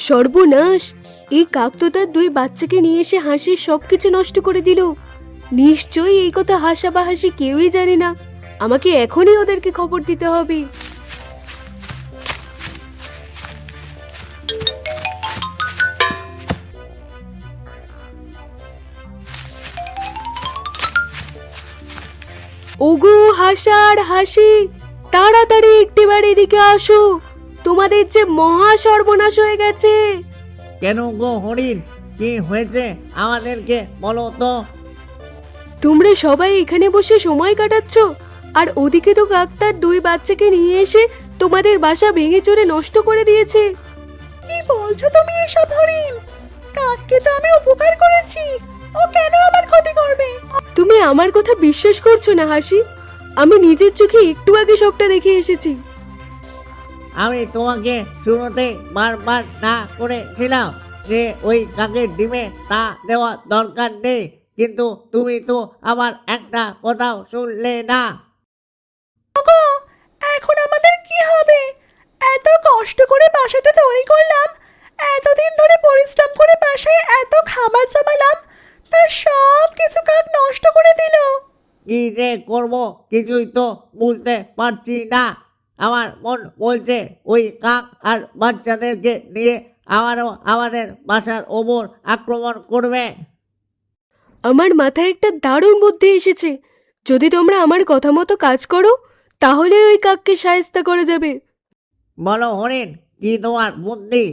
সর্বনাশ! এই কাক তো তার দুই বাচ্চাকে নিয়ে এসে হাঁসের সবকিছু নষ্ট করে দিল। নিশ্চয়ই এই কথা হাসা বা হাসি কেউই জানে না। আমাকে এখনই ওদেরকে খবর দিতে হবে। ওগো হাসার হাসি, তাড়াতাড়ি একটিবার এদিকে আসো। তোমাদের যে মহা সর্বনাশ হয়ে গেছে। কেন গো হরিণ, কি হয়েছে আমাদেরকে বলো তো। তোমরা সবাই এখানে বসে সময় কাটাচ্ছ, আর ওদিকে তো কাক তার দুই বাচ্চাকে নিয়ে এসে তোমাদের বাসা ভেঙে চুরে নষ্ট করে দিয়েছে। কি বলছো তুমি এসব হরিণ? কাককে তো আমি উপকার করেছি, ও কেন আমার ক্ষতি করবে? তুমি আমার কথা বিশ্বাস করছো না হাসি? আমি নিজের চোখে একটু আগে সবটা দেখে এসেছি। আমি তোমাকে শুরুতে বারবার না করেছিলাম যে ওই কাকের ডিমে তা দেওয়া দরকার নেই, কিন্তু তুমি তো আমার একটা কথাও শুনলে না। ওগো, এখন আমাদের কি হবে? এত কষ্ট করে বাসাটা তৈরি করলাম, এতদিন ধরে পরিশ্রম করে বাসায় এত খাবার জমালাম, তা সব কিছু কাক নষ্ট করে দিল। কি যে করব কিছুই তো বুঝতে পারছি না। আমার মন বলছে ওই কাক আর বাচ্চাদেরকে নিয়ে আবারও আমাদের বাসার ওপর আক্রমণ করবে। আমার মাথায় একটা দারুণ বুদ্ধি এসেছে। যদি তোমরা আমার কথা মতো কাজ করো, তাহলে ওই কাককে শায়েস্তা করা যাবে। বলো হরিণ, কি তোমার বুদ্ধি?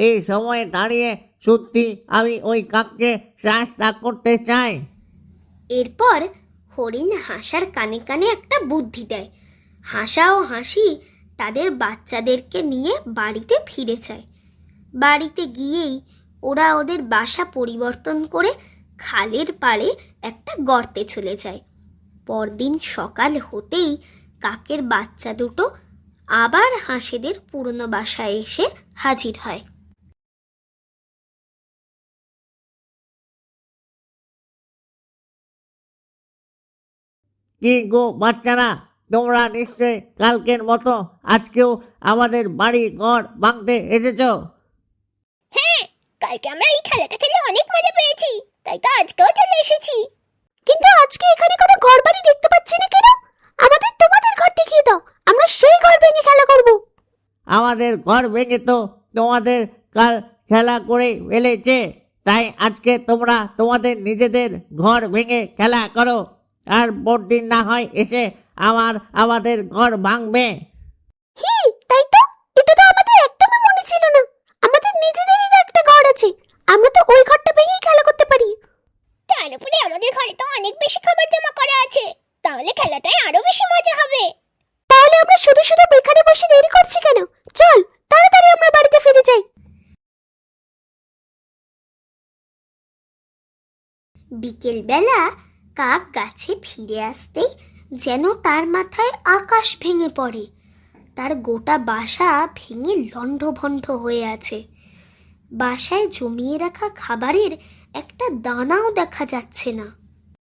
এই সময়ে দাঁড়িয়ে সত্যি আমি ওই কাককে শাস্তা করতে চাই। এরপর হরিণ হাসার কানে কানে একটা বুদ্ধি দেয়। হাসা ও হাসি তাদের বাচ্চাদেরকে নিয়ে বাড়িতে ফিরে যায়। বাড়িতে গিয়েই ওরা ওদের বাসা পরিবর্তন করে খালের পাড়ে একটা গর্তে চলে যায়। পরদিন সকাল হতেই কাকের বাচ্চা দুটো আবার হাঁসেদের পুরনো বাসায় এসে হাজির হয়। কি গো বাচ্চারা, তোমরা নিশ্চয় কালকের মতো আজকেও আমাদের বাড়ি ঘর ভাঙতে এসেছো? হ্যাঁ, কালকে আমরা এই খেলাটা খেলে অনেক মজা পেয়েছি, তাই তো আজকেও চলে এসেছি। কিন্তু আজকে এখানে কোনো ঘর বাড়ি দেখতে পাচ্ছি না কেন? আমাদের তোমাদের ঘর দেখিয়ে দাও, আমরা সেই ঘর ভেঙে খেলা করব। আমাদের ঘর ভেঙে তো তোমাদের কাল খেলা করে ফেলেছে, তাই আজকে তোমরা তোমাদের নিজেদের ঘর ভেঙে খেলা করো, আর পরদিন না হয় এসে আমাদের ঘর ভাঙবে। তাই তো, এটা তো আমাদের একদমই মনে ছিল না। আমাদের নিজেদেরই একটা ঘর আছে, আমরা তো ওই ঘরটা ভেঙেই খেলা করতে পারি। তার উপরে আমাদের ঘরে তো অনেক বেশি খাবার জমা করা আছে, তাহলে খেলাটায় আরো বেশি মজা হবে। তাহলে আমরা শুধু শুধু এখানে বসে দেরি করছি কেন? চল তাড়াতাড়ি আমরা বাড়িতে ফিরে যাই। বিকেল বেলা কাক গাছে ফিরে আসতেই যেন তার মাথায় আকাশ ভেঙে পড়ে। তার গোটা বাসা ভেঙে লণ্ডভণ্ড হয়ে আছে। বাসায় জমিয়ে রাখা খাবারের একটা দানাও দেখা যাচ্ছে না।